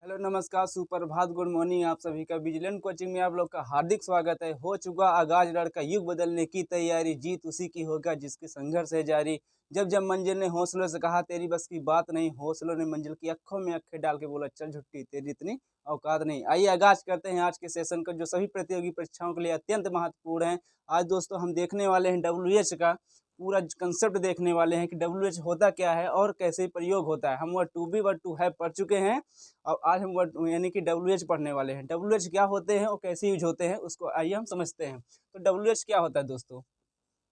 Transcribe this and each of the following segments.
Hello नमस्कार सुप्रभात good morning. आप सभी का विजिलेंट कोचिंग में आप लोग का हार्दिक स्वागत है। हो चुका आगाज लड़का युग बदलने की तैयारी, जीत उसी की होगा जिसकी संघर्ष है जारी। जब जब मंजिल ने हौसलों से कहा तेरी बस की बात नहीं, हौसलों ने मंजिल की अक्खों में अक्खे डाल के बोला चल झुट्टी तेरी इतनी औकात नहीं। आइए आगाज करते हैं आज के सेशन को जो सभी प्रतियोगी परीक्षाओं के लिए अत्यंत महत्वपूर्ण है। आज दोस्तों हम देखने वाले हैं WH का पूरा कंसेप्ट देखने वाले हैं कि WH होता क्या है और कैसे प्रयोग होता है। हम word to be word to have पढ़ चुके हैं और आज हम वर्ड यानी कि WH पढ़ने वाले हैं। WH क्या होते हैं और कैसे यूज होते हैं उसको आइए हम समझते हैं। तो WH क्या होता है दोस्तों?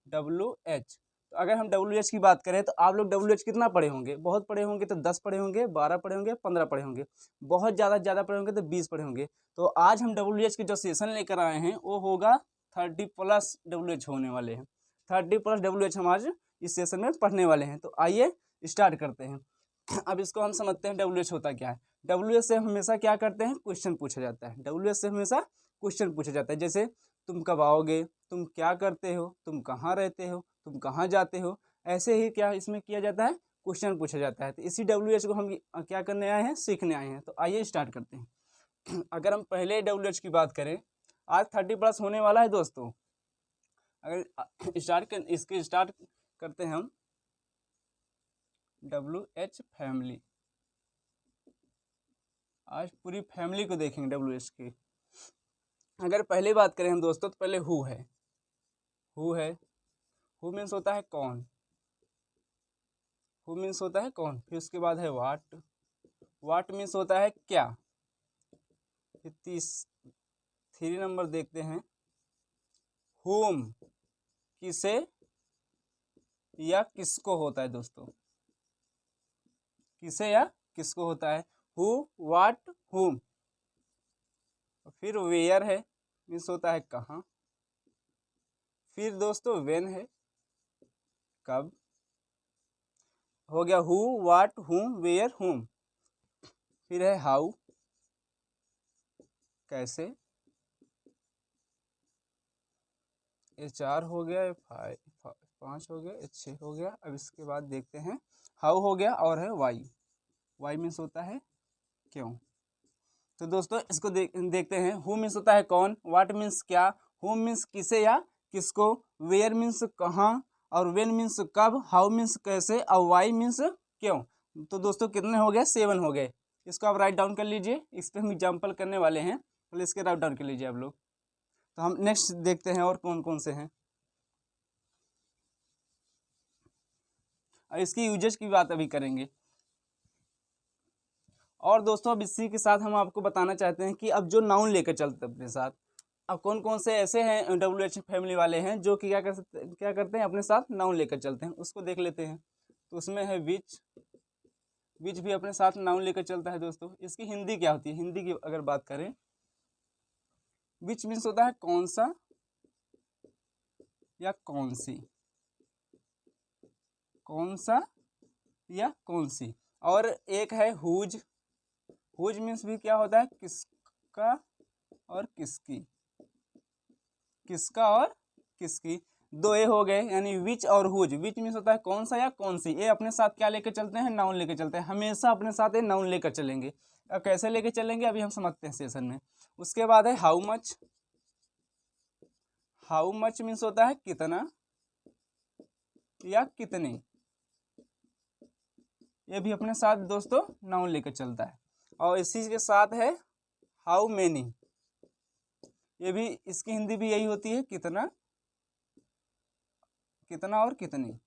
WH, तो अगर हम WH की बात करें तो आप लोग WH कितना पढ़े होंगे? बहुत पढ़े होंगे तो 10 पढ़े होंगे, 12 पढ़े होंगे, 15 पढ़े होंगे। बहुत ज़्यादा पढ़े होंगे तो 20 पढ़े होंगे। तो आज हम WH के जो सेशन लेकर आए हैं वो होगा 30+ WH होने वाले हैं। 30+ WH हम आज इस सेशन में पढ़ने वाले हैं। तो आइए स्टार्ट करते हैं। अब इसको हम समझते हैं WH होता क्या है। WH से हमेशा क्या करते हैं? क्वेश्चन पूछा जाता है। WH से हमेशा क्वेश्चन पूछा जाता है, जैसे तुम कब आओगे, तुम क्या करते हो, तुम कहाँ रहते हो, तुम कहाँ जाते हो। ऐसे ही क्या इसमें किया जाता है? क्वेश्चन पूछा जाता है। तो इसी WH को हम क्या करने आए हैं? सीखने आए हैं। तो आइए स्टार्ट करते हैं। अगर हम पहले WH की बात करें, आज 30+ होने वाला है दोस्तों। अगर इसके स्टार्ट करते हैं हम WH फैमिली। आज पूरी फैमिली को देखेंगे WH की। अगर पहले बात करें हम दोस्तों तो पहले हु है। हु मीन्स होता है कौन। हु मीन्स होता है कौन। फिर उसके बाद है वाट मीन्स होता है क्या। फिर 3 नंबर देखते हैं हुम, किसे या किसको होता है दोस्तों। किसे या किसको होता है। हु, वाट, हुम। फिर वेयर है, मीन्स होता है कहाँ। फिर दोस्तों व्हेन है, कब। हो गया हु, वाट, हुम, वेयर, हुम। फिर है हाउ, कैसे। ये 4 हो गया, ये 5 हो गया, ये 6 हो गया। अब इसके बाद देखते हैं हाउ हो गया और है वाई मीन्स होता है क्यों। तो दोस्तों इसको देखते हैं। हु मीन्स होता है कौन, वाट मीन्स क्या, हुम मीन्स किसे या किसको, वेयर मीन्स कहाँ, और व्हेन मीन्स कब, हाउ मीन्स कैसे, और वाई मीन्स क्यों। तो दोस्तों कितने हो गए? 7 हो गए। इसको आप राइट डाउन कर लीजिए। इस पर हम एग्जाम्पल करने वाले हैं, पहले इसके राइट डाउन कर लीजिए आप लोग। तो हम नेक्स्ट देखते हैं और कौन कौन से हैं। और इसकी यूजेज की बात अभी करेंगे। और दोस्तों अब इसी के साथ हम आपको बताना चाहते हैं कि अब जो नाउन लेकर चलते हैं अपने साथ, अब कौन कौन से ऐसे हैं WH फैमिली वाले हैं जो कि क्या करते हैं अपने साथ नाउन लेकर चलते हैं, उसको देख लेते हैं। तो उसमें है विच भी अपने साथ नाउन लेकर चलता है दोस्तों। इसकी हिंदी क्या होती है? हिंदी की अगर बात करें, विच मीन्स होता है कौन सा या कौन सी। कौन सा या कौन सी। और एक है हुज मीन्स भी क्या होता है? किसका और किसकी। किसका और किसकी। 2 ए हो गए, यानी विच और हुज। विच मीन्स होता है कौन सा या कौन सी। ये अपने साथ क्या लेकर चलते हैं? नाउन लेकर चलते हैं। हमेशा अपने साथ ये नाउन लेकर चलेंगे। अब कैसे लेकर चलेंगे अभी हम समझते हैं सेशन में। उसके बाद है हाउ मच मीन्स होता है कितना या कितनी। ये भी अपने साथ दोस्तों नाउन लेकर चलता है। और इसी के साथ है हाउ मेनी। ये भी इसकी हिंदी भी यही होती है, कितना और कितनी।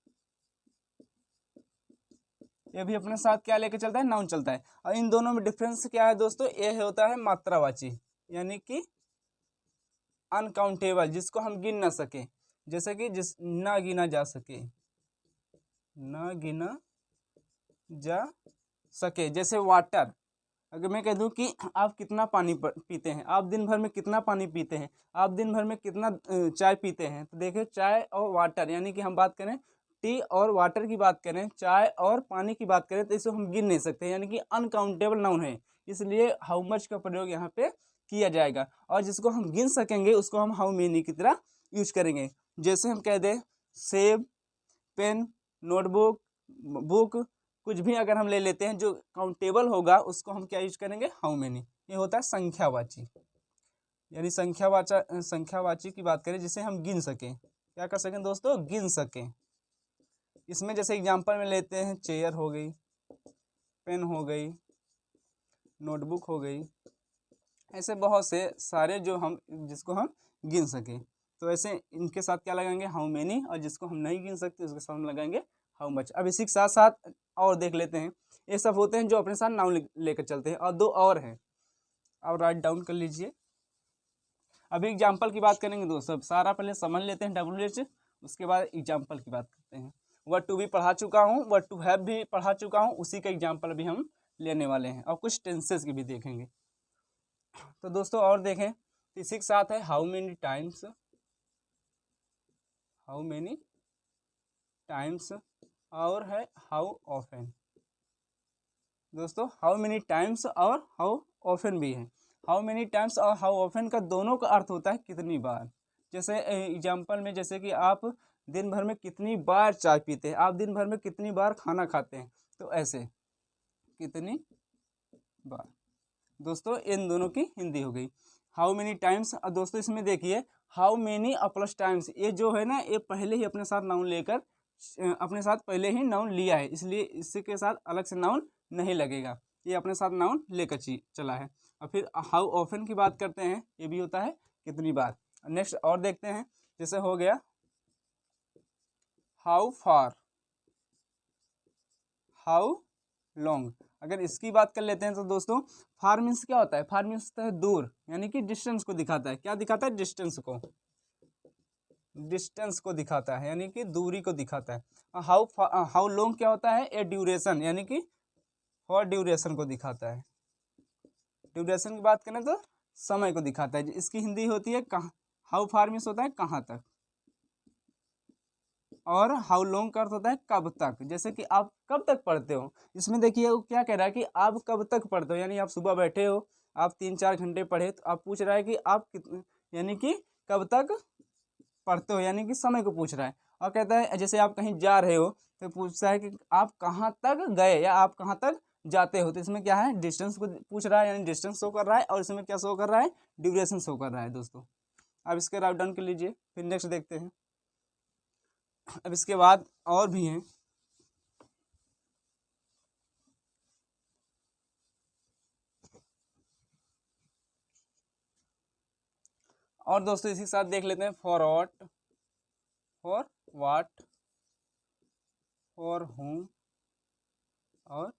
ये भी अपने साथ क्या लेके चलता है? नाउन चलता है। और इन दोनों में डिफरेंस क्या है दोस्तों? ये होता है मात्रावाची, यानी कि अनकाउंटेबल, जिसको हम गिन ना सके। जैसे कि ना गिना जा सके, ना गिना जा सके। जैसे वाटर, अगर मैं कह दूं कि आप कितना पानी पीते हैं, आप दिन भर में कितना पानी पीते हैं, आप दिन भर में कितना चाय पीते हैं, तो देखिए चाय और वाटर, यानी कि हम बात करें टी और वाटर की बात करें, चाय और पानी की बात करें, तो इसको हम गिन नहीं सकते, यानी कि अनकाउंटेबल नाउन है। इसलिए हाउ मच का प्रयोग यहाँ पे किया जाएगा। और जिसको हम गिन सकेंगे उसको हम हाउ मेनी की तरह यूज करेंगे। जैसे हम कह दें सेब, पेन, नोटबुक, बुक, कुछ भी अगर हम ले लेते हैं जो काउंटेबल होगा उसको हम क्या यूज करेंगे, हाउ मेनी। ये होता है संख्यावाची, यानी संख्यावाची की बात करें जिसे हम गिन सकें, क्या कर सकें दोस्तों, गिन सकें। इसमें जैसे एग्जांपल में लेते हैं, चेयर हो गई, पेन हो गई, नोटबुक हो गई, ऐसे बहुत से सारे जो हम जिसको हम गिन सकें। तो ऐसे इनके साथ क्या लगाएंगे, हाउ मेनी, और जिसको हम नहीं गिन सकते उसके साथ हम लगाएंगे हाउ मच। अब इसी के साथ साथ और देख लेते हैं, ये सब होते हैं जो अपने साथ नाउन लेकर चलते हैं, और दो और हैं, अब राइट डाउन कर लीजिए। अभी एग्जाम्पल की बात करेंगे दोस्तों, सारा पहले समझ लेते हैं WH, उसके बाद एग्जाम्पल की बात करते हैं। वर्ड टू भी पढ़ा चुका हूँ, वर्ड टू हैव भी पढ़ा चुका हूँ, उसी का एग्जाम्पल भी हम लेने वाले हैं, और कुछ टेंसेस की भी देखेंगे। तो दोस्तों और देखें, इसी के साथ है how many times, how many times, और है हाउ ऑफन। दोस्तों हाउ मेनी टाइम्स और हाउ ऑफन भी है। हाउ मेनी टाइम्स और हाउ ऑफन का दोनों का अर्थ होता है कितनी बार। जैसे एग्जाम्पल में, जैसे कि आप दिन भर में कितनी बार चाय पीते हैं, आप दिन भर में कितनी बार खाना खाते हैं, तो ऐसे कितनी बार। दोस्तों इन दोनों की हिंदी हो गई हाउ मेनी टाइम्स। और दोस्तों इसमें देखिए हाउ मेनी प्लस टाइम्स, ये जो है ना, ये पहले ही अपने साथ नाउन लेकर अपने साथ पहले ही नाउन लिया है, इसलिए इसके साथ अलग से नाउन नहीं लगेगा, ये अपने साथ नाउन लेकर चला है। और फिर हाउ ऑफन की बात करते हैं, ये भी होता है कितनी बार। नेक्स्ट और देखते हैं, जैसे हो गया हाउ फार, हाउ लॉन्ग। अगर इसकी बात कर लेते हैं तो दोस्तों फार मीन्स क्या होता है, फार मीन्स होता है दूर, यानी कि डिस्टेंस को दिखाता है। क्या दिखाता है, डिस्टेंस को, डिस्टेंस को दिखाता है, यानी कि दूरी को दिखाता है। हाउ लॉन्ग क्या होता है, ए ड्यूरेशन, यानी कि फॉर ड्यूरेशन को दिखाता है। ड्यूरेशन की बात करें तो समय को दिखाता है। इसकी हिंदी होती है कहाँ, हाउ फार मीन्स होता है कहाँ तक, और हाउ लॉन्ग का अर्थ होता है कब तक। जैसे कि आप कब तक पढ़ते हो, इसमें देखिए वो क्या कह रहा है कि आप कब तक पढ़ते हो, यानी आप सुबह बैठे हो, आप 3-4 घंटे पढ़े, तो आप पूछ रहा है कि आप कितने, यानी कि कब तक पढ़ते हो, यानी कि समय को पूछ रहा है। और कहता है जैसे आप कहीं जा रहे हो तो पूछता है कि आप कहाँ तक गए या आप कहाँ तक जाते हो, तो इसमें क्या है, डिस्टेंस को पूछ रहा है, यानी डिस्टेंस शो कर रहा है, और इसमें क्या शो कर रहा है, ड्यूरेशन शो कर रहा है दोस्तों। अब इसके राइट डाउन कर लीजिए, फिर नेक्स्ट देखते हैं। अब इसके बाद और भी हैं, और दोस्तों इसी के साथ देख लेते हैं for what, for what, for whom, और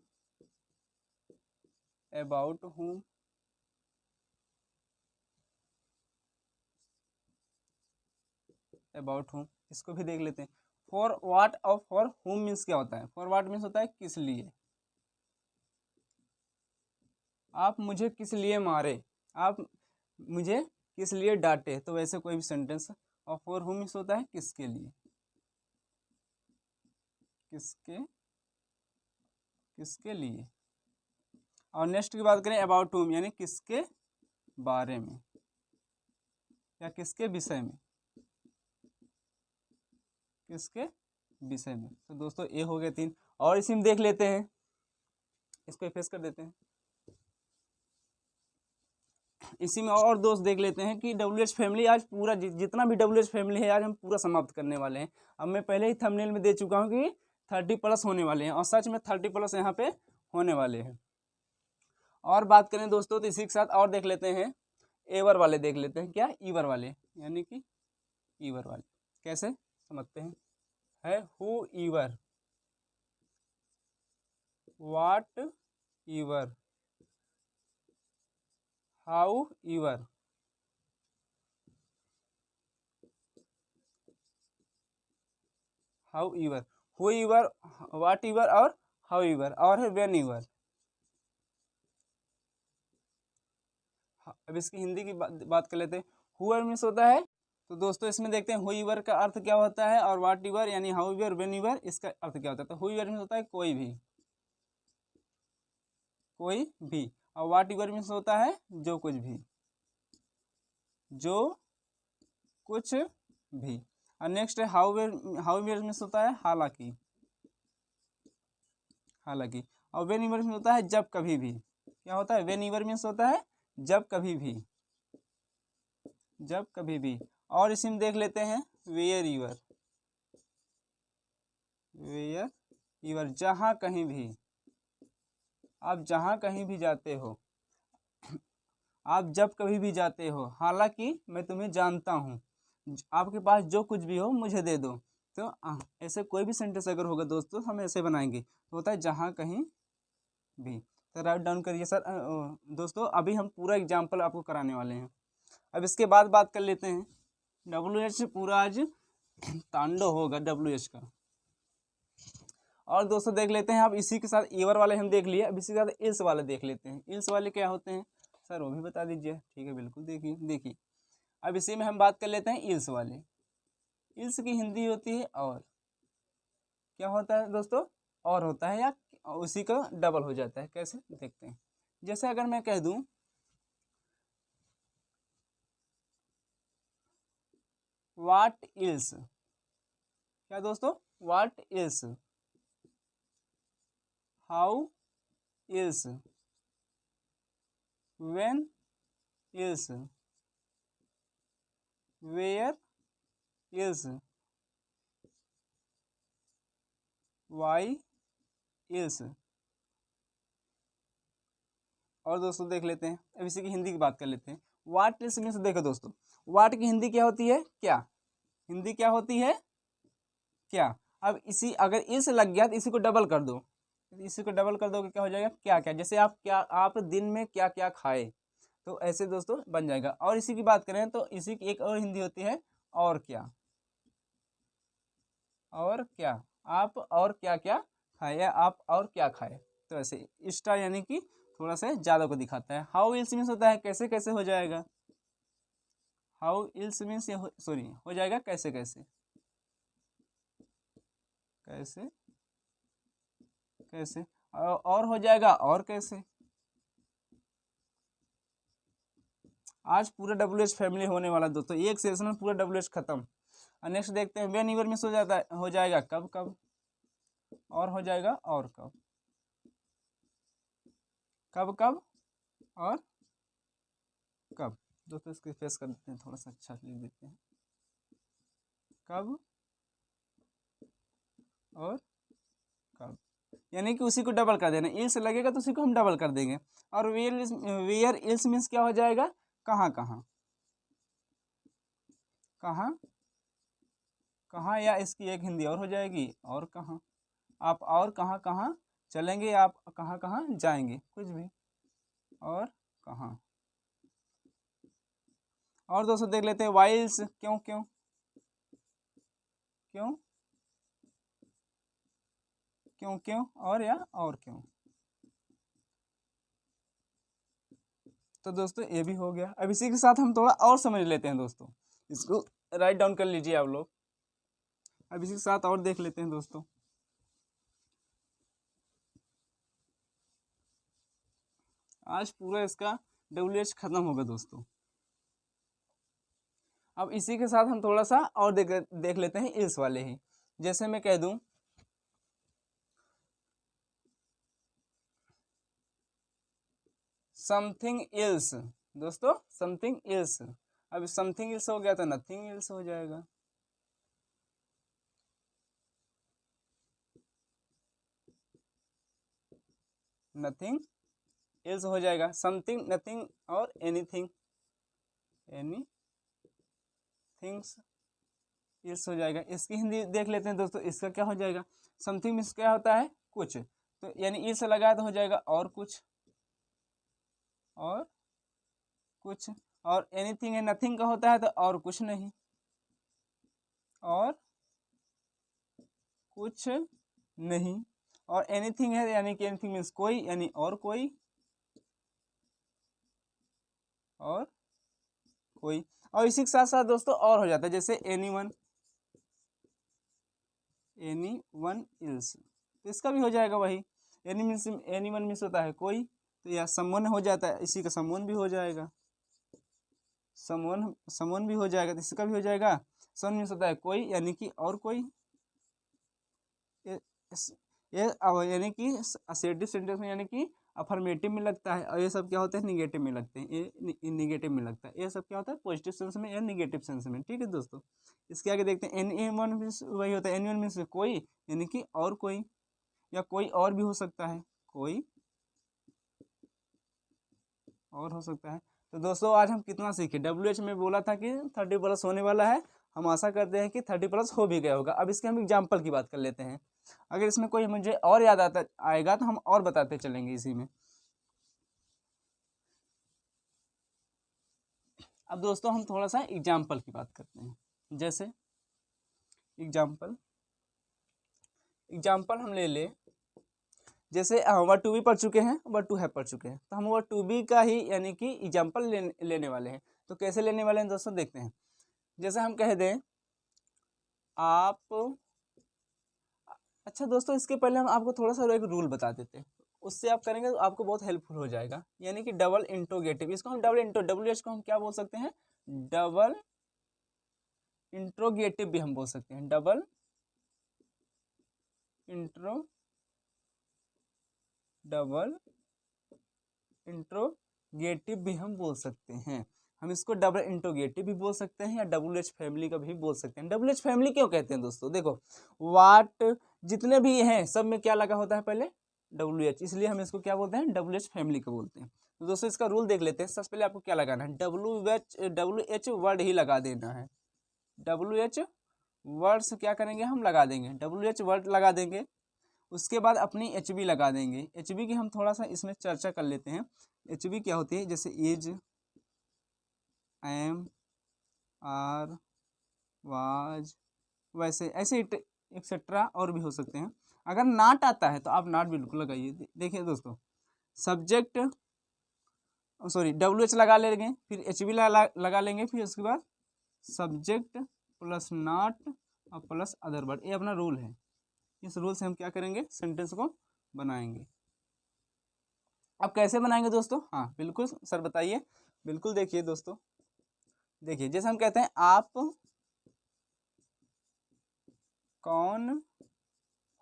अबाउट whom, अबाउट whom। इसको भी देख लेते हैं। फॉर व्हाट और फॉर whom मीन्स क्या होता है, फॉर व्हाट मीन्स होता है किस लिए, आप मुझे किस लिए मारे, आप मुझे किस लिए डांटे, तो वैसे कोई भी सेंटेंस। और फॉर whom मीन्स होता है किसके लिए, किसके, किसके लिए। और नेक्स्ट की बात करें अबाउट whom, यानी किसके बारे में या किसके विषय में, किसके विषय में। तो दोस्तों ये हो गए 3, और इसी में देख लेते हैं, इसको इफेक्ट कर देते हैं। इसी में और दोस्त देख लेते हैं कि WH फैमिली आज पूरा जितना भी WH फैमिली है आज हम पूरा समाप्त करने वाले हैं। अब मैं पहले ही थंबनेल में दे चुका हूँ कि 30+ होने वाले हैं, और सच में 30+ यहाँ पे होने वाले हैं। और बात करें दोस्तों तो इसी के साथ और देख लेते हैं, एवर वाले देख लेते हैं, क्या, ईवर वाले, यानी कि ईवर वाले कैसे समझते हैं। है whoever, whatever, however, however, whoever, whatever, और हाउ ईवर, और है वेन ईवर। अब इसकी हिंदी की बात कर लेते हैं। हुअर मीन्स होता है, तो दोस्तों इसमें देखते हैं हु ईवर का अर्थ क्या होता है, और वाट ईवर यानी हाउ ईवर, वेन ईवर, इसका अर्थ क्या होता है। तो हु ईवर मीन्स होता है कोई भी, कोई भी, और वाट ईवर मीन्स होता है जो कुछ भी, जो कुछ भी। और नेक्स्ट है हाउ ईवर, हाउ ईवर मीन्स होता है हालांकि, हालांकि। और वेन एवर मीन्स होता है जब कभी भी। क्या होता है? वेन एवर मीन्स होता है जब कभी भी, जब कभी भी। और इसी में देख लेते हैं वेयर यूर, वेयर यूर, जहाँ कहीं भी, आप जहाँ कहीं भी जाते हो, आप जब कभी भी जाते हो, हालांकि मैं तुम्हें जानता हूँ, आपके पास जो कुछ भी हो मुझे दे दो। तो ऐसे कोई भी सेंटेंस अगर होगा दोस्तों हम ऐसे बनाएंगे, तो होता है जहाँ कहीं भी। तो राइट डाउन करिए सर। दोस्तों अभी हम पूरा एग्जाम्पल आपको कराने वाले हैं। अब इसके बाद बात कर लेते हैं WH पूरा आज तांडव होगा WH का। और दोस्तों देख लेते हैं, अब इसी के साथ ईवर वाले हम देख लिए, अब इसी के साथ इल्स वाले देख लेते हैं। इल्स वाले क्या होते हैं सर वो भी बता दीजिए। ठीक है बिल्कुल, देखिए देखिए अब इसी में हम बात कर लेते हैं इल्स वाले। इल्स की हिंदी होती है और। क्या होता है दोस्तों? और होता है या उसी का डबल हो जाता है। कैसे देखते हैं, जैसे अगर मैं कह दूं व्हाट इल्स, क्या दोस्तों? What else, how else, when else, where else, why else. और दोस्तों देख लेते हैं, अब इसी की हिंदी की बात कर लेते हैं। वाट इल्स मीन्स, देखो दोस्तों वाट की हिंदी क्या होती है? क्या। हिंदी क्या होती है? क्या। अब इसी अगर इल्स लग गया तो इसी को डबल कर दो, इसी को डबल कर दोगे क्या हो जाएगा? क्या क्या। जैसे आप क्या, आप दिन में क्या क्या खाए, तो ऐसे दोस्तों बन जाएगा। और इसी की बात करें तो इसी की एक और हिंदी होती है और क्या। और क्या, आप और क्या क्या खाए, या आप और क्या खाए। तो ऐसे एक्स्ट्रा यानी कि थोड़ा सा ज़्यादा को दिखाता है। हाउ इल्स मीन्स होता है कैसे कैसे हो जाएगा। हाउ इल्स मीन्स सॉरी हो जाएगा कैसे कैसे, कैसे कैसे। और हो जाएगा और कैसे। आज पूरा WH फैमिली होने वाला दोस्तों, एक सेशन में पूरा WH खत्म। और नेक्स्ट देखते हैं वेन ईवर मिस हो जाता है, हो जाएगा कब कब, और हो जाएगा और कब, कब कब और कब। दोस्तों इसको फेस कर देते हैं, थोड़ा सा अच्छा लिख देते हैं, कब और कब। यानी कि उसी को डबल कर देना, इल्स लगेगा तो उसी को हम डबल कर देंगे। और वेयर इल्स मीन्स क्या हो जाएगा? कहाँ कहाँ, कहाँ कहाँ, या इसकी एक हिंदी और हो जाएगी और कहाँ। आप और कहाँ कहाँ चलेंगे, आप कहाँ कहाँ जाएंगे, कुछ भी और कहाँ। और दोस्तों देख लेते हैं वाइल्स, क्यों क्यों क्यों क्यों क्यों, और या और क्यों। तो दोस्तों ये भी हो गया। अब इसी के साथ हम थोड़ा और समझ लेते हैं दोस्तों, इसको राइट डाउन कर लीजिए आप लोग। अब इसी के साथ और देख लेते हैं दोस्तों। आज पूरा इसका WH खत्म होगा दोस्तों। अब इसी के साथ हम थोड़ा सा और देख लेते हैं इल्स वाले ही। जैसे मैं कह दूं समथिंग इल्स, दोस्तों समथिंग इल्स। अब समथिंग इल्स हो गया तो नथिंग इल्स हो जाएगा। नथिंग इल्स हो जाएगा, समथिंग, नथिंग और एनीथिंग, एनी थिंग्स इल्स हो जाएगा। इसकी हिंदी देख लेते हैं दोस्तों, इसका क्या हो जाएगा? समथिंग मीन्स क्या होता है? कुछ। तो यानी इल्स लगाया तो हो जाएगा और कुछ, और कुछ। और एनीथिंग है, नथिंग का होता है तो और कुछ नहीं, और कुछ नहीं। और एनीथिंग है यानी कि एनीथिंग मीन्स कोई, यानी और कोई, और कोई। और इसी के साथ साथ दोस्तों और हो जाता है, जैसे एनीवन, एनीवन इल्स, तो इसका भी हो जाएगा वही। एनी मीन्स, एनीवन मीन्स होता है कोई, तो या समवन हो जाता है, इसी का समवन भी हो जाएगा, समवन समवन भी हो जाएगा, तो इसका भी हो जाएगा। समवन मीन्स होता है कोई, यानी कि और कोई। ये यानी कि असर्टिव सेंटेंस में यानी कि अफर्मेटिव में लगता है, और ये सब क्या होते हैं निगेटिव में लगते हैं, ये निगेटिव में लगता है। ये सब क्या होता है पॉजिटिव सेंस में या निगेटिव सेंस में। ठीक है दोस्तों, इसके आगे देखते हैं एनीवन मीन्स वही होता है, एनीवन मीन्स कोई, यानी कि और कोई, या कोई और भी हो सकता है, कोई और हो सकता है। तो दोस्तों आज हम कितना सीखे, WH में बोला था कि 30+ होने वाला है, हम आशा करते हैं कि 30+ हो भी गया होगा। अब इसके हम एग्जाम्पल की बात कर लेते हैं, अगर इसमें कोई मुझे और याद आता आएगा तो हम और बताते चलेंगे इसी में। अब दोस्तों हम थोड़ा सा एग्जाम्पल की बात करते हैं, जैसे एग्जाम्पल हम ले जैसे वर्ड टू बी पढ़ चुके हैं, वर्ड टू हैव पढ़ चुके हैं, तो हम वर्ड टू बी का ही यानी कि एग्जाम्पल लेने वाले हैं। तो कैसे लेने वाले हैं दोस्तों देखते हैं। जैसे हम कह दें आप, अच्छा दोस्तों इसके पहले हम आपको थोड़ा सा एक रूल बता देते हैं, उससे आप करेंगे तो आपको बहुत हेल्पफुल हो जाएगा। यानी कि डबल इंट्रोगेटिव, इसको हम WH को हम क्या बोल सकते हैं, डबल इंट्रोगेटिव भी हम बोल सकते हैं, डबल इंट्रोगेटिव भी हम बोल सकते हैं। हम इसको डबल इंट्रोगेटिव भी बोल सकते हैं, या WH फैमिली का भी बोल सकते हैं। WH फैमिली क्यों कहते हैं दोस्तों, देखो वाट जितने भी हैं सब में क्या लगा होता है पहले WH, इसलिए हम इसको क्या बोलते हैं WH फैमिली का बोलते हैं। तो दोस्तों इसका रूल देख लेते हैं। सबसे पहले आपको क्या लगाना है, WH वर्ड ही लगा देना है। WH वर्ड से क्या करेंगे हम लगा देंगे, WH वर्ड लगा देंगे। उसके बाद अपनी HB लगा देंगे। HB की हम थोड़ा सा इसमें चर्चा कर लेते हैं। HB क्या होती है, जैसे इज, एम, आर, वाज, वैसे ऐसे एक्सेट्रा और भी हो सकते हैं। अगर नाट आता है तो आप नाट बिल्कुल लगाइए। देखिए दोस्तों सब्जेक्ट सॉरी WH लगा लेंगे, फिर HB लगा लेंगे, फिर उसके बाद सब्जेक्ट प्लस नाट और प्लस अदर वर्ड, ये अपना रूल है। इस रूल से हम क्या करेंगे सेंटेंस को बनाएंगे। अब कैसे बनाएंगे दोस्तों, हाँ बिल्कुल सर बताइए। बिल्कुल देखिए दोस्तों, देखिए जैसे हम कहते हैं आप कौन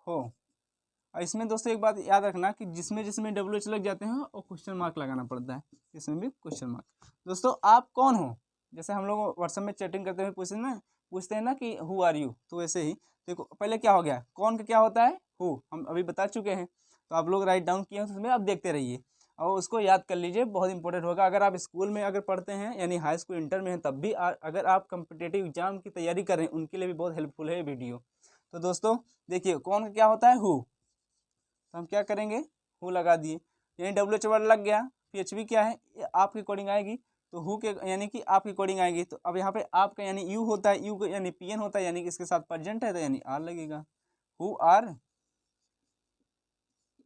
हो, और इसमें दोस्तों एक बात याद रखना कि जिसमें जिसमें WH लग जाते हैं और क्वेश्चन मार्क लगाना पड़ता है, इसमें भी क्वेश्चन मार्क। दोस्तों आप कौन हो, जैसे हम लोग व्हाट्सएप में चैटिंग करते हुए पूछते हैं ना कि हु आर यू, तो वैसे ही देखो पहले क्या हो गया, कौन का क्या होता है हु, हम अभी बता चुके हैं, तो आप लोग राइट डाउन किए हैं, तो उसमें आप देखते रहिए और उसको याद कर लीजिए, बहुत इंपॉर्टेंट होगा। अगर आप स्कूल में अगर पढ़ते हैं यानी हाई स्कूल इंटर में हैं तब भी अगर आप कम्पिटेटिव एग्जाम की तैयारी कर रहे हैं उनके लिए भी बहुत हेल्पफुल है ये वीडियो। तो दोस्तों देखिए कौन का क्या होता है हु, तो हम क्या करेंगे हु लगा दिए, यानी WH वर्ड लग गया। फिर HB क्या है, आपकी कोडिंग आएगी, तो हु के यानी कि आपकी कोडिंग आएगी। तो अब यहाँ पे आपका यानी यू होता है, यू यानी PN होता है, यानी कि इसके साथ प्रेजेंट है तो यानी आर लगेगा, हु आर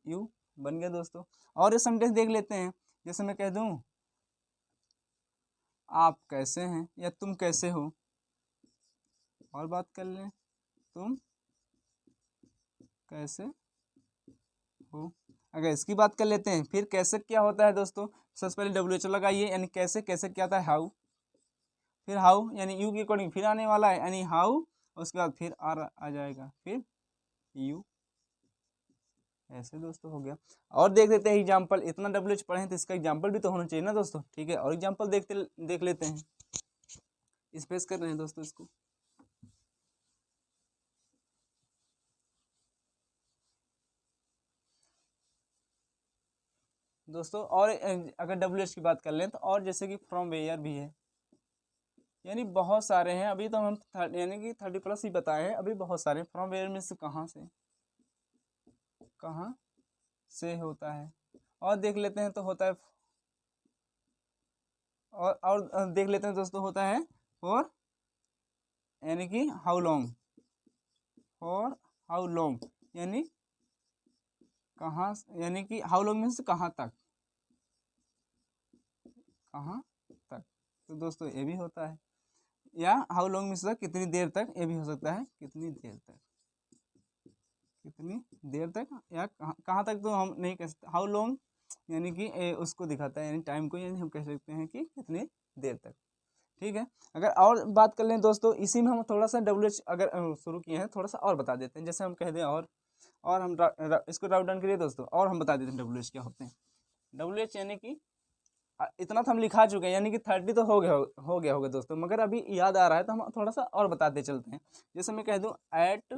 यू, बन गया दोस्तों। और ये सेंटेंस देख लेते हैं, जैसे मैं कह दूं आप कैसे हैं या तुम कैसे हो, और बात कर लें तुम कैसे हो। अगर इसकी बात कर लेते हैं, फिर कैसे क्या होता है दोस्तों, सबसे पहले WH लगाइए, यानी कैसे कैसे क्या आता है हाउ, फिर हाउ यानी यू के अकॉर्डिंग फिर आने वाला है यानी हाउ, उसके बाद फिर आर आ जाएगा, फिर यू, ऐसे दोस्तों हो गया। और देख लेते हैं एग्जाम्पल, इतना WH पढ़े हैं तो इसका एग्जाम्पल भी तो होना चाहिए ना दोस्तों। ठीक है, और एग्जाम्पल देख लेते हैं, स्पेस कर रहे हैं दोस्तों इसको। दोस्तों और अगर WH की बात कर लें तो और जैसे कि फ्रॉम वेयर भी है, यानी बहुत सारे हैं। अभी तो हम यानी कि 30+ ही बताए हैं, अभी बहुत सारे। फ्रॉम वेयर में से कहाँ से होता है। और देख लेते हैं तो होता है, और देख लेते हैं दोस्तों होता है फॉर, यानी कि how long, for how long यानी कहाँ, यानी कि हाउ लॉन्ग मीन्स कहाँ तक, कहाँ तक। तो दोस्तों ये भी होता है, या हाउ लॉन्ग मीन्स कितनी देर तक, ये भी हो सकता है कितनी देर तक, कितनी देर तक, या कहाँ तक तो हम नहीं कह सकते। हाउ लॉन्ग यानी कि उसको दिखाता है, यानी टाइम को, यानी हम कह सकते हैं कि कितनी देर तक। ठीक है, अगर और बात कर लें दोस्तों, इसी में हम थोड़ा सा WH अगर शुरू किए हैं, थोड़ा सा और बता देते हैं। जैसे हम कह दें और हम इसको राउट डाउन करिए दोस्तों, और हम बता देते हैं WH क्या होते हैं। WH यानी कि इतना तो हम लिखा चुके हैं, यानी कि 30 तो हो गया होगा दोस्तों, मगर अभी याद आ रहा है तो हम थोड़ा सा और बताते चलते हैं। जैसे मैं कह दूं at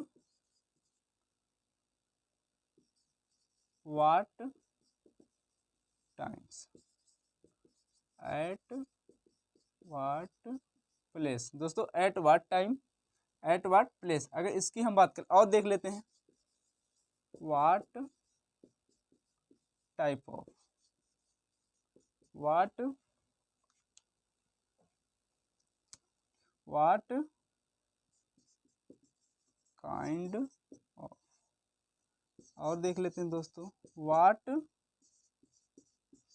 what times, at what place दोस्तों, at what time, at what place. अगर इसकी हम बात करें और देख लेते हैं, what type of, what kind of, और देख लेते हैं दोस्तों व्हाट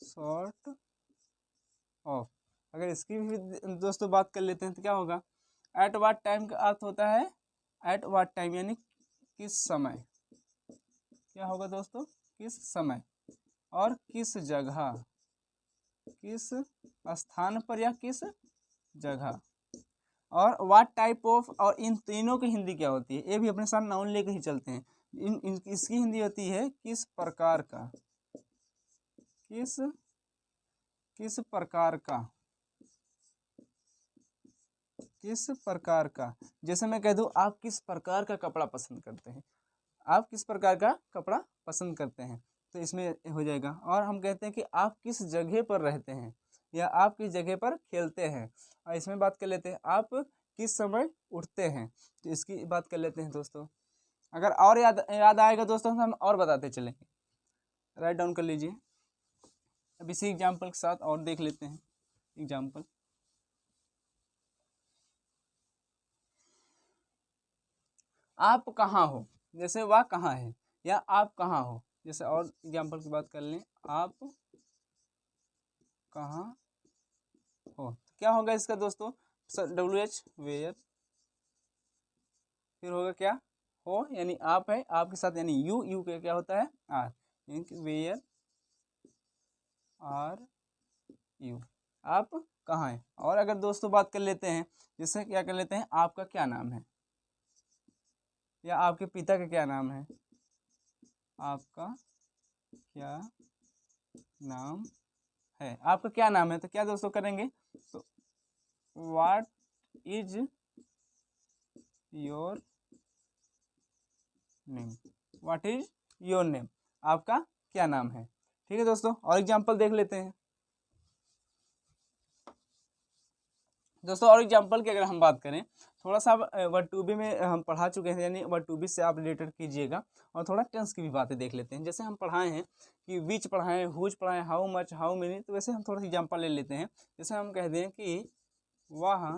सॉर्ट ऑफ। अगर इसकी भी दोस्तों बात कर लेते हैं तो क्या होगा, एट व्हाट टाइम का अर्थ होता है एट व्हाट टाइम यानी किस समय, क्या होगा दोस्तों किस समय, और किस जगह, किस स्थान पर या किस जगह। और व्हाट टाइप ऑफ, और इन तीनों की हिंदी क्या होती है, ये भी अपने साथ नाउन लेके ही चलते हैं। इसकी हिंदी होती है किस प्रकार का, किस प्रकार का, किस प्रकार का। जैसे मैं कह दूं आप किस प्रकार का कपड़ा पसंद करते हैं, आप किस प्रकार का कपड़ा पसंद करते हैं, तो इसमें हो जाएगा। और हम कहते हैं कि आप किस जगह पर रहते हैं, या आप किस जगह पर खेलते हैं, और इसमें बात कर लेते हैं आप किस समय उठते हैं, तो इसकी बात कर लेते हैं दोस्तों। अगर और याद आएगा दोस्तों तो हम और बताते चलेंगे, राइट डाउन कर लीजिए। अब इसी एग्जाम्पल के साथ और देख लेते हैं एग्जाम्पल। आप कहाँ हो, जैसे वह कहाँ है, या आप कहाँ हो। जैसे और एग्जाम्पल की बात कर लें, आप कहाँ हो, तो क्या होगा इसका दोस्तों, WH वेयर, फिर होगा क्या हो, यानी आप है, आपके साथ यानी यू का क्या होता है आर, यानी वेयर आर यू, आप कहाँ हैं। और अगर दोस्तों बात कर लेते हैं, जैसे क्या कर लेते हैं, आपका क्या नाम है, या आपके पिता का क्या नाम है, आपका क्या नाम है, आपका क्या नाम है, तो क्या दोस्तों करेंगे, तो what is your name, what is your name, आपका क्या नाम है। ठीक है दोस्तों, और एग्जाम्पल देख लेते हैं दोस्तों। और एग्जाम्पल की अगर हम बात करें, थोड़ा सा वर्ड टू बी में हम पढ़ा चुके हैं, यानी वर्ड टू बी से आप रिलेटेड कीजिएगा, और थोड़ा टेंस की भी बातें देख लेते हैं। जैसे हम पढ़ाए हैं कि विच पढ़ाएं, हुज पढ़ाएं, हाउ मच, हाउ मेनी, तो वैसे हम थोड़ा सा एग्जाम्पल ले लेते हैं। जैसे हम कह दें कि वह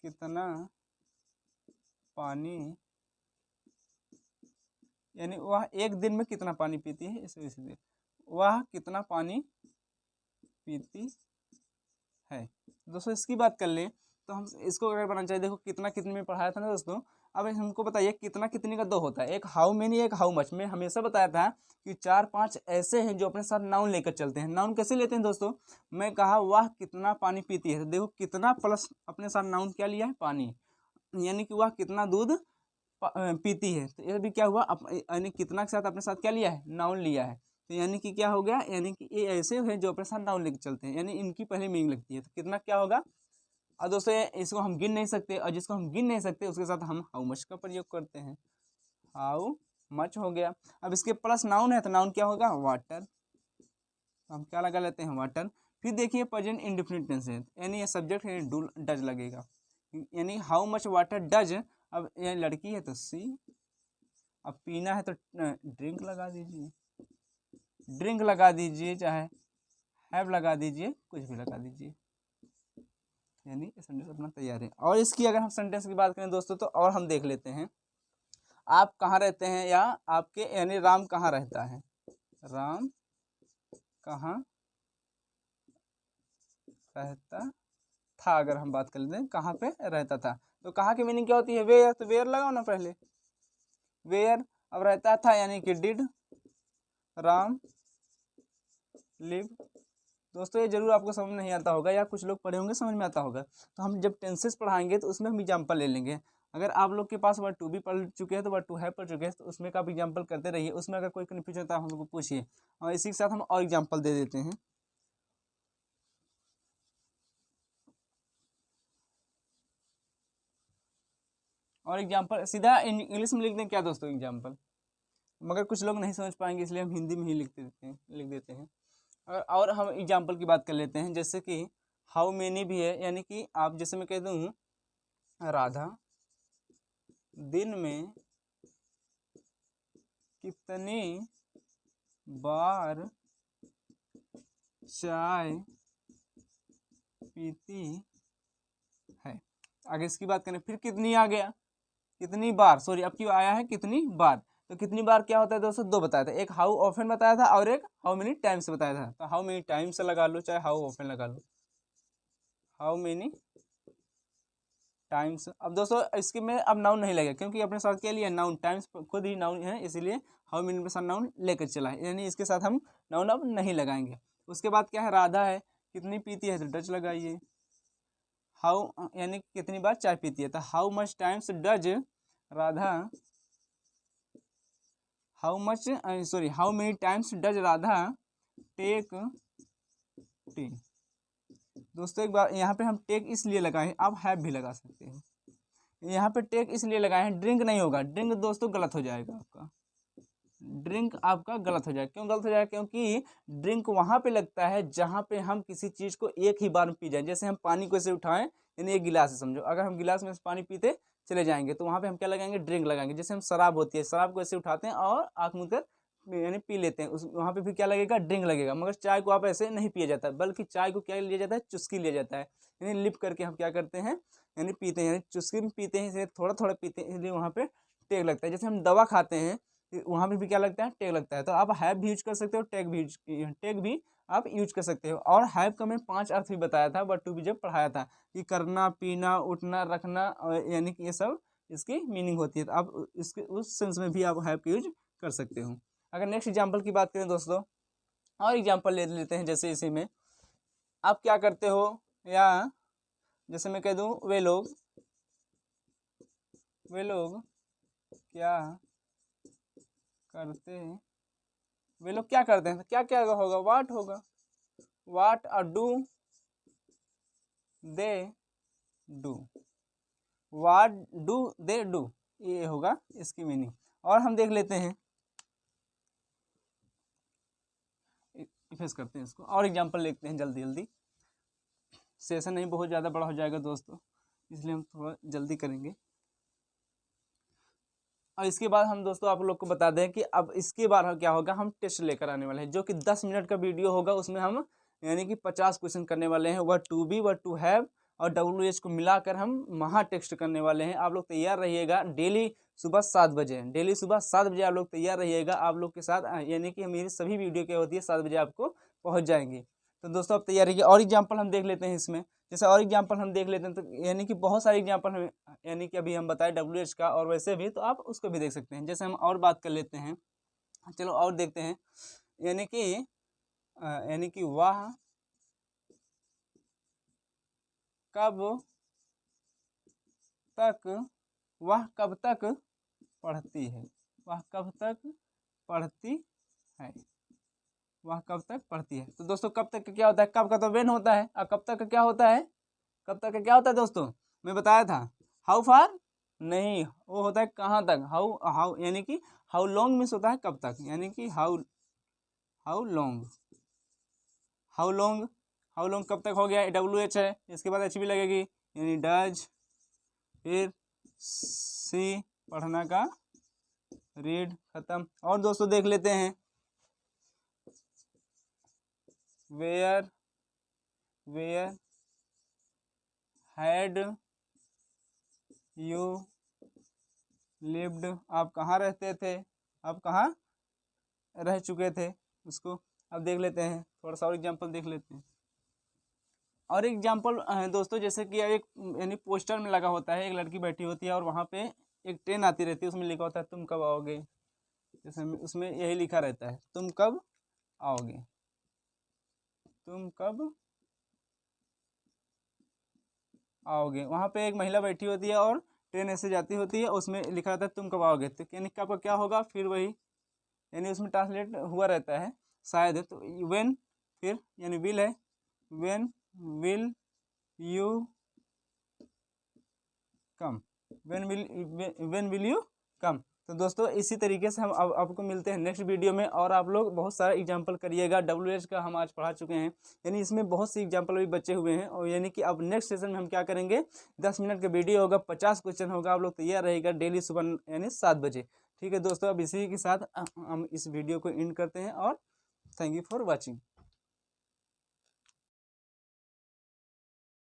कितना पानी, यानी वह एक दिन में कितना पानी पीती है, इसे वह कितना पानी पीती है। दोस्तों इसकी बात कर लें तो हम इसको अगर बनाना चाहिए, देखो कितना कितने में पढ़ाया था ना दोस्तों। अब हमको बताइए कितना कितने का दो होता है, एक हाउ मेनी एक हाउ मच। में हमेशा बताया था कि 4-5 ऐसे हैं जो अपने साथ नाउन लेकर चलते हैं। नाउन कैसे लेते हैं दोस्तों, मैं कहा वह कितना पानी पीती है, तो देखो कितना प्लस अपने साथ नाउन क्या लिया है, पानी, यानी कि वह कितना दूध पीती है, तो ये भी क्या हुआ, यानी कितना के साथ अपने साथ क्या लिया है, नाउन लिया है। तो यानी कि क्या हो गया, यानी कि ये ऐसे हैं जो अपने साथ नाउन लेकर चलते हैं, यानी इनकी पहले मीनिंग लगती है। तो कितना क्या होगा, और दोस्तों इसको हम गिन नहीं सकते, और जिसको हम गिन नहीं सकते उसके साथ हम हाउ मच का प्रयोग करते हैं, हाउ मच हो गया। अब इसके प्लस नाउन है तो नाउन क्या होगा, वाटर, तो हम क्या लगा लेते हैं, वाटर। फिर देखिए प्रेजेंट इंडेफिनिट टेंस है, यानी ये सब्जेक्ट है, डू डज लगेगा, यानी हाउ मच वाटर डज। अब ये लड़की है तो सी, अब पीना है तो ड्रिंक लगा दीजिए, ड्रिंक लगा दीजिए, चाहे हैव लगा दीजिए, कुछ भी लगा दीजिए, यानी सेंटेंस अपना तैयार है। और इसकी अगर हम सेंटेंस की बात करें दोस्तों, तो और हम देख लेते हैं, आप कहाँ रहते हैं, या आपके यानी राम कहाँ रहता है, राम कहाँ रहता था। अगर हम बात कर लेते हैं कहाँ पे रहता था, तो कहाँ की मीनिंग क्या होती है, वेयर, तो वेयर लगाओ ना पहले, वेयर। अब रहता था यानी कि डिड राम लिव। दोस्तों ये जरूर आपको समझ में नहीं आता होगा, या कुछ लोग पढ़े होंगे समझ में आता होगा। तो हम जब टेंसेस पढ़ाएंगे तो उसमें हम एग्जाम्पल ले लेंगे। अगर आप लोग के पास वर्ड टू भी पढ़ चुके हैं तो वर्ड टू है पढ़ चुके हैं तो उसमें का आप एग्जाम्पल करते रहिए। उसमें अगर कोई कन्फ्यूजन होता है हमको पूछिए, और इसी के साथ हम और एग्जाम्पल दे देते हैं। और एग्जाम्पल सीधा इंग्लिश में लिख दें क्या दोस्तों एग्जाम्पल, मगर कुछ लोग नहीं समझ पाएंगे इसलिए हम हिंदी में ही लिख देते हैं। और हम एग्जाम्पल की बात कर लेते हैं, जैसे कि हाउ मेनी भी है, यानी कि आप जैसे मैं कह दूँ राधा दिन में कितनी बार चाय पीती है। आगे इसकी बात करें, फिर कितनी आ गया, कितनी बार, सॉरी अब क्यों आया है कितनी बार, तो कितनी बार क्या होता है दोस्तों, दो बताया था, एक हाउ ऑफन बताया था और एक हाउ मेनी टाइम्स बताया था। तो हाउ मेनी टाइम्स लगा लो चाहे हाउ ऑफन लगा लो, हाउ मेनी टाइम्स। अब दोस्तों इसके में अब नाउन नहीं लगेगा क्योंकि अपने साथ क्या लिया नाउन, टाइम्स खुद ही नाउन है इसीलिए हाउ मेनी के साथ नाउन लेकर चला है, यानी इसके साथ हम नाउन अब नहीं लगाएंगे। उसके बाद क्या है, राधा है कितनी पीती है तो डच लगाइए, हाउ यानी कितनी बार चाय पीती है, तो how much times does Radha, how much sorry how many times does Radha take tea. दोस्तों एक बार यहाँ पे हम टेक इसलिए लगाए हैं, आप हैव भी लगा सकते हैं। यहाँ पे टेक इसलिए लगाए हैं, ड्रिंक नहीं होगा, ड्रिंक दोस्तों गलत हो जाएगा आपका, ड्रिंक आपका गलत हो जाएगा। क्यों गलत हो जाएगा, क्योंकि ड्रिंक वहाँ पे लगता है जहाँ पे हम किसी चीज़ को एक ही बार में पी जाए। जैसे हम पानी को ऐसे उठाएं, यानी एक गिलास है समझो, अगर हम गिलास में से पानी पीते चले जाएंगे तो वहाँ पे हम क्या लगाएंगे, ड्रिंक लगाएंगे। जैसे हम शराब होती है, शराब को ऐसे उठाते हैं और आँख मूंद कर यानी पी लेते हैं, उस वहाँ पे फिर क्या लगेगा, ड्रिंक लगेगा। मगर चाय को आप ऐसे नहीं पिया जाता, बल्कि चाय को क्या लिया जाता है, चुस्की लिया जाता है, यानी लिप करके हम क्या करते हैं, यानी पीते हैं, यानी चुस्की में पीते हैं, इसलिए थोड़ा थोड़ा पीते हैं, इसलिए वहाँ पे टेक लगता है। जैसे हम दवा खाते हैं वहाँ पे भी क्या लगता है, टेक लगता है। तो आप हैव भी यूज कर सकते हो, टेक भी आप यूज कर सकते हो। और हैव का मैंने 5 अर्थ भी बताया था बट टू भी जब पढ़ाया था, कि करना, पीना, उठना, रखना, यानी कि ये सब इसकी मीनिंग होती है। तो आप इसके उस सेंस में भी आप हैव का यूज कर सकते हो। अगर नेक्स्ट एग्जाम्पल की बात करें दोस्तों, और एग्जाम्पल ले लेते हैं, जैसे इसी में आप क्या करते हो, या जैसे मैं कह दूँ वे लोग क्या करते हैं, वे लोग क्या करते हैं, तो क्या क्या होगा, वाट होगा, वाट और do they do, what do they do, ये होगा इसकी मीनिंग। और हम देख लेते हैं, इफेस करते हैं इसको, और एग्जांपल लेते हैं जल्दी जल्दी, सेशन नहीं बहुत ज़्यादा बड़ा हो जाएगा दोस्तों, इसलिए हम थोड़ा जल्दी करेंगे। और इसके बाद हम दोस्तों आप लोग को बता दें कि अब इसके बाद क्या होगा, हम टेस्ट लेकर आने वाले हैं, जो कि 10 मिनट का वीडियो होगा। उसमें हम यानी कि 50 क्वेश्चन करने वाले हैं, वह टू बी वह टू हैव और WH को मिलाकर हम महा टेस्ट करने वाले हैं। आप लोग तैयार रहिएगा, डेली सुबह 7 बजे, डेली सुबह 7 बजे आप लोग तैयार रहिएगा। आप लोग के साथ यानी कि मेरी सभी वीडियो क्या होती है 7 बजे आपको पहुँच जाएंगी। तो दोस्तों आप तैयार रहिए। और एग्जाम्पल हम देख लेते हैं इसमें, जैसे और एग्जाम्पल हम देख लेते हैं, तो यानी कि बहुत सारे एग्जाम्पल हमें यानी कि अभी हम बताए WH का, और वैसे भी तो आप उसको भी देख सकते हैं। जैसे हम और बात कर लेते हैं, चलो और देखते हैं, यानी कि वह कब तक, वह कब तक पढ़ती है, वह कब तक पढ़ती है, वह कब तक पढ़ती है। तो दोस्तों कब तक का क्या होता है, कब का तो वेन होता है, और कब तक का क्या होता है, कब तक का क्या होता है दोस्तों, मैं बताया था, हाउ फार नहीं, वो होता है कहाँ तक, हाउ हाउ यानी कि हाउ लॉन्ग मीन्स होता है कब तक, यानी कि how how long, how long, how long कब तक हो गया, WH है, इसके बाद HB लगेगी, यानी डज, फिर सी पढ़ना का, रीड खत्म। और दोस्तों देख लेते हैं, where where had you lived, आप कहाँ रहते थे, आप कहाँ रह चुके थे, उसको अब देख लेते हैं, थोड़ा सा और एग्जांपल देख लेते हैं। और एग्जांपल दोस्तों जैसे कि एक यानी पोस्टर में लगा होता है, एक लड़की बैठी होती है और वहाँ पे एक ट्रेन आती रहती है, उसमें लिखा होता है तुम कब आओगे, जैसे उसमें यही लिखा रहता है तुम कब आओगे, तुम कब आओगे। वहाँ पे एक महिला बैठी होती है और ट्रेन ऐसे जाती होती है, उसमें लिखा रहता है तुम कब आओगे, तो यानी कि आपका क्या होगा फिर वही, यानी उसमें ट्रांसलेट हुआ रहता है शायद है, तो व्हेन फिर यानी विल है, when will you come, when will you come. तो दोस्तों इसी तरीके से हम अब आपको मिलते हैं नेक्स्ट वीडियो में, और आप लोग बहुत सारा एग्जांपल करिएगा। WH का हम आज पढ़ा चुके हैं, यानी इसमें बहुत सी एग्जांपल अभी बचे हुए हैं, और यानी कि अब नेक्स्ट सेशन में हम क्या करेंगे, 10 मिनट का वीडियो होगा, 50 क्वेश्चन होगा, आप लोग तैयार रहेगा डेली सुबह यानी 7 बजे। ठीक है दोस्तों, अब इसी के साथ हम इस वीडियो को एंड करते हैं, और थैंक यू फॉर वॉचिंग।